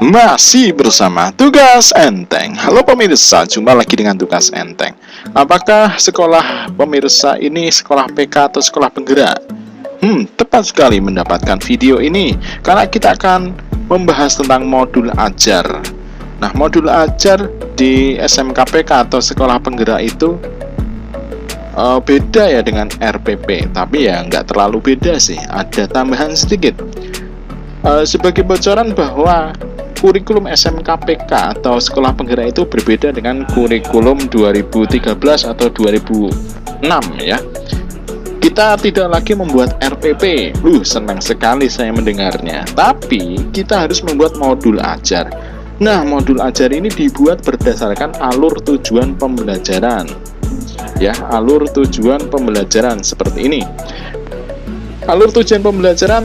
Masih bersama Tugas Enteng. Halo pemirsa, jumpa lagi dengan Tugas Enteng. Apakah sekolah pemirsa ini sekolah PK atau sekolah penggerak? Tepat sekali mendapatkan video ini, karena kita akan membahas tentang modul ajar. Nah, modul ajar di SMK PK atau sekolah penggerak itu beda ya dengan RPP, tapi ya nggak terlalu beda sih, ada tambahan sedikit. Sebagai bocoran bahwa kurikulum SMK PK atau sekolah penggerak itu berbeda dengan kurikulum 2013 atau 2006 ya. Kita tidak lagi membuat RPP. Senang sekali saya mendengarnya. Tapi kita harus membuat modul ajar. Nah, modul ajar ini dibuat berdasarkan alur tujuan pembelajaran. Ya, alur tujuan pembelajaran seperti ini. Alur tujuan pembelajaran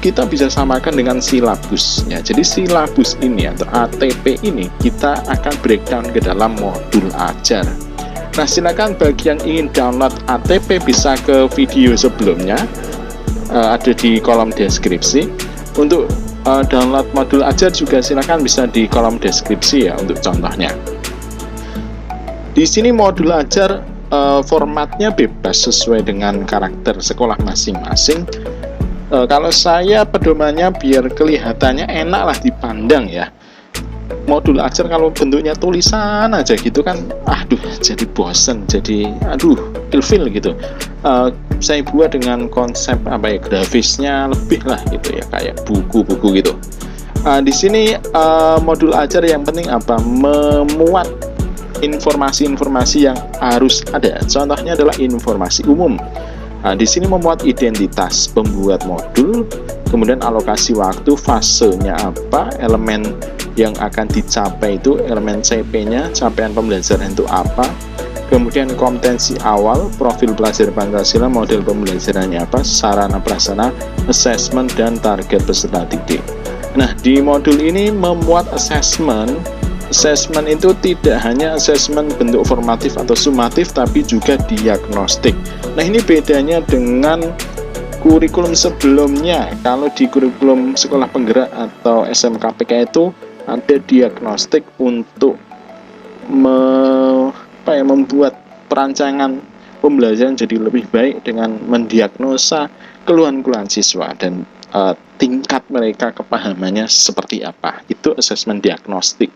kita bisa samakan dengan silabus ya. Jadi silabus ini atau ATP ini kita akan breakdown ke dalam modul ajar. Nah, silakan bagi yang ingin download ATP bisa ke video sebelumnya, ada di kolom deskripsi. Untuk download modul ajar juga silakan bisa di kolom deskripsi ya untuk contohnya. Di sini modul ajar formatnya bebas sesuai dengan karakter sekolah masing-masing. Kalau saya pedomannya biar kelihatannya enak lah dipandang ya. Modul ajar kalau bentuknya tulisan aja gitu kan, jadi bosen, jadi ilfil gitu. Saya buat dengan konsep grafisnya lebih lah gitu ya, kayak buku-buku gitu. Di sini modul ajar yang penting memuat informasi-informasi yang harus ada. Contohnya adalah informasi umum. Di sini memuat identitas pembuat modul, kemudian alokasi waktu, fasenya apa, elemen yang akan dicapai itu, elemen CP-nya, capaian pembelajaran itu apa, kemudian kompetensi awal, profil pelajar Pancasila, model pembelajarannya apa, sarana prasarana, assessment, dan target peserta didik. Nah, di modul ini memuat assessment. Assessment itu tidak hanya assessment bentuk formatif atau sumatif, tapi juga diagnostik. Nah, ini bedanya dengan kurikulum sebelumnya. Kalau di kurikulum sekolah penggerak atau SMK PK itu ada diagnostik untuk membuat perancangan pembelajaran jadi lebih baik dengan mendiagnosa keluhan-keluhan siswa dan tingkat mereka kepahamannya seperti apa. Itu asesmen diagnostik.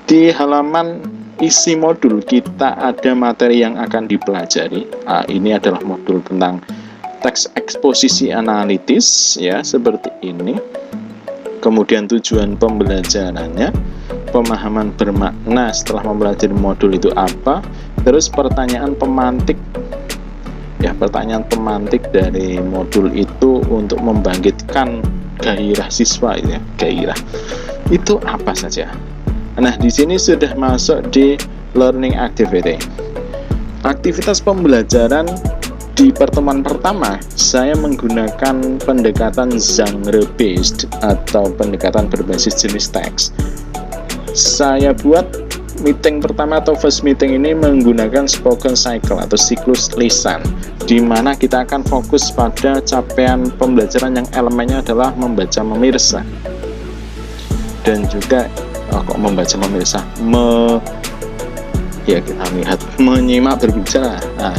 Di halaman isi modul kita ada materi yang akan dipelajari. Ini adalah modul tentang teks eksposisi analitis ya, seperti ini. Kemudian tujuan pembelajarannya, pemahaman bermakna setelah mempelajari modul itu apa, terus pertanyaan pemantik ya, pertanyaan pemantik dari modul itu untuk membangkitkan gairah siswa ya, gairah itu apa saja. Nah, di sini sudah masuk di learning activity. Aktivitas pembelajaran di pertemuan pertama, saya menggunakan pendekatan genre based atau pendekatan berbasis jenis teks. Saya buat meeting pertama atau first meeting ini menggunakan spoken cycle atau siklus lisan, di mana kita akan fokus pada capaian pembelajaran yang elemennya adalah membaca memirsa dan juga membaca memirsa, kita lihat menyimak berbicara. Nah,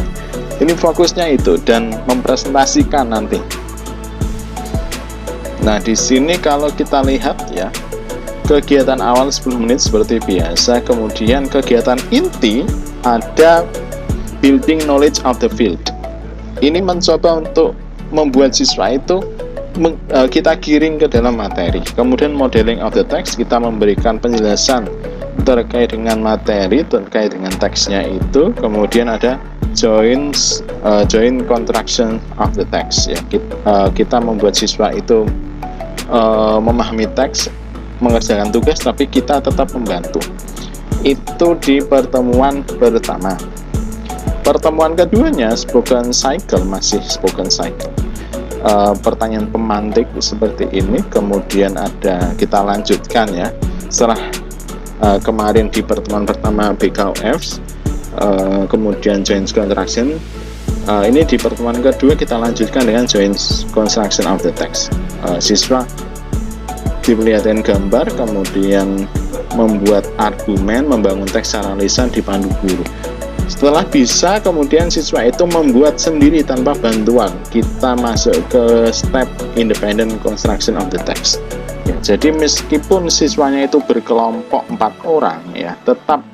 ini fokusnya itu dan mempresentasikan nanti. Nah, di sini kalau kita lihat ya, kegiatan awal 10 menit seperti biasa, kemudian kegiatan inti ada building knowledge of the field. Ini mencoba untuk membuat siswa itu kita giring ke dalam materi. Kemudian modeling of the text, kita memberikan penjelasan terkait dengan materi, terkait dengan teksnya itu. Kemudian ada join construction of the text ya. Kita membuat siswa itu memahami teks, mengerjakan tugas, tapi kita tetap membantu. Itu di pertemuan pertama. Pertemuan keduanya spoken cycle, masih spoken cycle. Pertanyaan pemantik seperti ini, kemudian kita lanjutkan ya. Setelah kemarin di pertemuan pertama BKUF, kemudian joint construction, ini di pertemuan kedua kita lanjutkan dengan joint construction of the text. Siswa diperlihatkan gambar, kemudian membuat argumen, membangun teks secara lisan dipandu guru. Setelah bisa, kemudian siswa itu membuat sendiri tanpa bantuan. Kita masuk ke step independent construction of the text. Ya, jadi meskipun siswanya itu berkelompok 4 orang, ya, tetap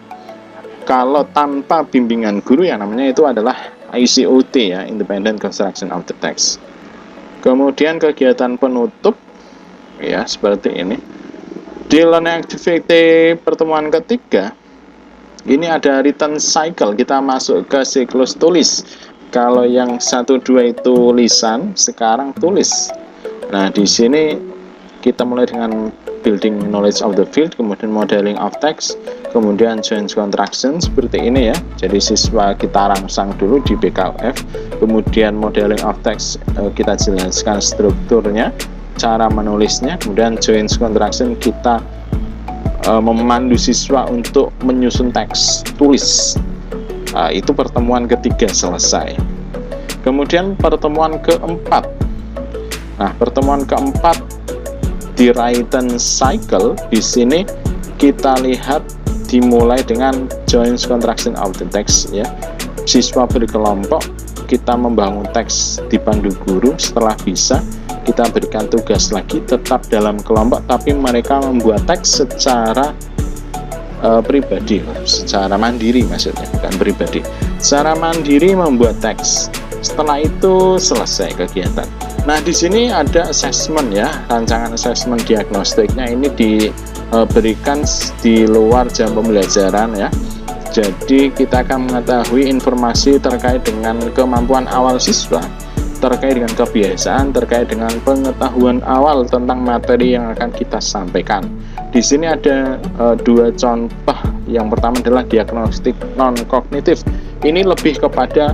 kalau tanpa bimbingan guru yang namanya itu adalah ICOT, ya, independent construction of the text. Kemudian kegiatan penutup, ya, seperti ini. Di learning activity pertemuan ketiga, ini ada written cycle, kita masuk ke siklus tulis. Kalau yang 1-2 itu lisan, sekarang tulis. Nah, di sini kita mulai dengan building knowledge of the field, kemudian modeling of text, kemudian joint contraction seperti ini ya. Jadi siswa kita rangsang dulu di BKUF, kemudian modeling of text kita jelaskan strukturnya, cara menulisnya, kemudian joint contraction kita memandu siswa untuk menyusun teks tulis. Itu pertemuan ketiga selesai. Kemudian pertemuan keempat. Nah, pertemuan keempat di written cycle, di sini kita lihat dimulai dengan joint contraction of the text ya. Siswa berkelompok, kita membangun teks dipandu guru. Setelah bisa, kita berikan tugas lagi tetap dalam kelompok, tapi mereka membuat teks secara pribadi, secara mandiri maksudnya, bukan pribadi. Secara mandiri membuat teks. Setelah itu selesai kegiatan. Nah, di sini ada assessment ya, rancangan assessment diagnostiknya ini diberikan di luar jam pembelajaran ya. Jadi kita akan mengetahui informasi terkait dengan kemampuan awal siswa, terkait dengan kebiasaan, terkait dengan pengetahuan awal tentang materi yang akan kita sampaikan. Di sini ada 2 contoh. Yang pertama adalah diagnostik non-kognitif. Ini lebih kepada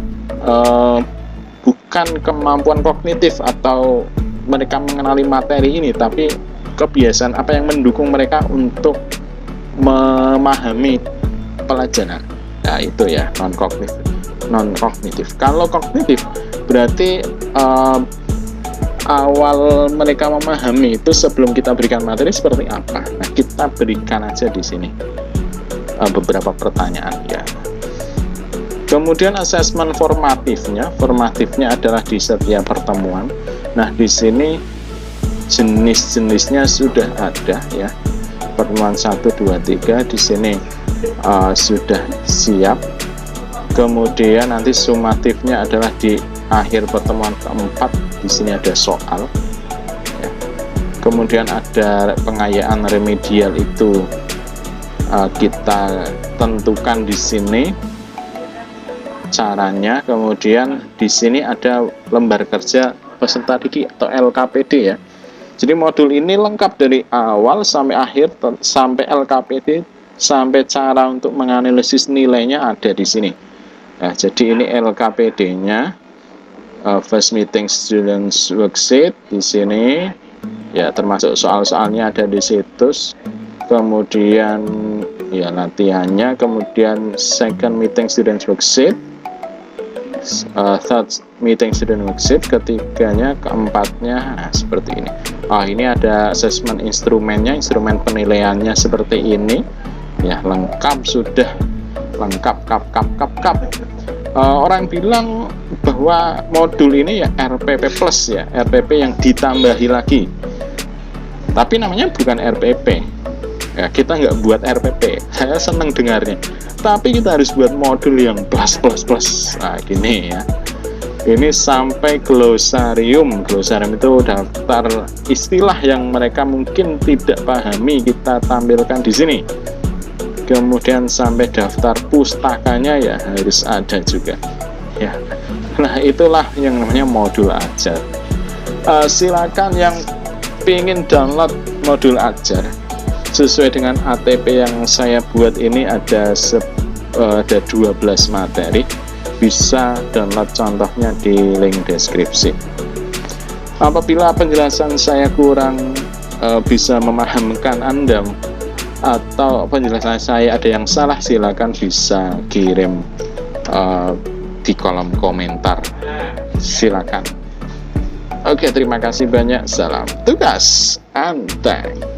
bukan kemampuan kognitif atau mereka mengenali materi ini, tapi kebiasaan apa yang mendukung mereka untuk memahami pelajaran. Nah, itu ya non-kognitif. Kalau kognitif berarti awal mereka memahami itu sebelum kita berikan materi seperti apa. Nah, kita berikan aja di sini beberapa pertanyaan ya. Kemudian asesmen formatifnya adalah di setiap pertemuan. Nah, di sini jenis-jenisnya sudah ada ya. Pertemuan 1, 2, 3 di sini sudah siap. Kemudian nanti sumatifnya adalah di akhir pertemuan keempat. Di sini ada soal. Ya. Kemudian ada pengayaan remedial itu kita tentukan di sini caranya. Kemudian di sini ada lembar kerja peserta didik atau LKPD ya. Jadi modul ini lengkap dari awal sampai akhir, sampai LKPD, sampai cara untuk menganalisis nilainya ada di sini. Nah, jadi ini LKPD-nya, first meeting students worksheet di sini ya, termasuk soal-soalnya ada di situs. Kemudian ya latihannya, kemudian second meeting students worksheet, third meeting student worksheet, ketiganya, keempatnya, nah, seperti ini. Ini ada assessment instrumennya, instrumen penilaiannya seperti ini ya, lengkap, sudah lengkap, kap. Orang bilang bahwa modul ini ya RPP plus ya, RPP yang ditambahi lagi, tapi namanya bukan RPP ya, kita nggak buat RPP. Saya seneng dengarnya, tapi kita harus buat modul yang plus. Nah, gini ya, ini sampai glosarium itu daftar istilah yang mereka mungkin tidak pahami, kita tampilkan di sini. Kemudian sampai daftar pustakanya ya harus ada juga ya. Nah, itulah yang namanya modul ajar. Silakan yang ingin download modul ajar sesuai dengan ATP yang saya buat ini, ada 12 materi. Bisa download contohnya di link deskripsi. Apabila penjelasan saya kurang bisa memahamkan Anda, atau penjelasan saya ada yang salah, silakan bisa kirim di kolom komentar. Silakan Oke, terima kasih banyak. Salam tugas Anteng.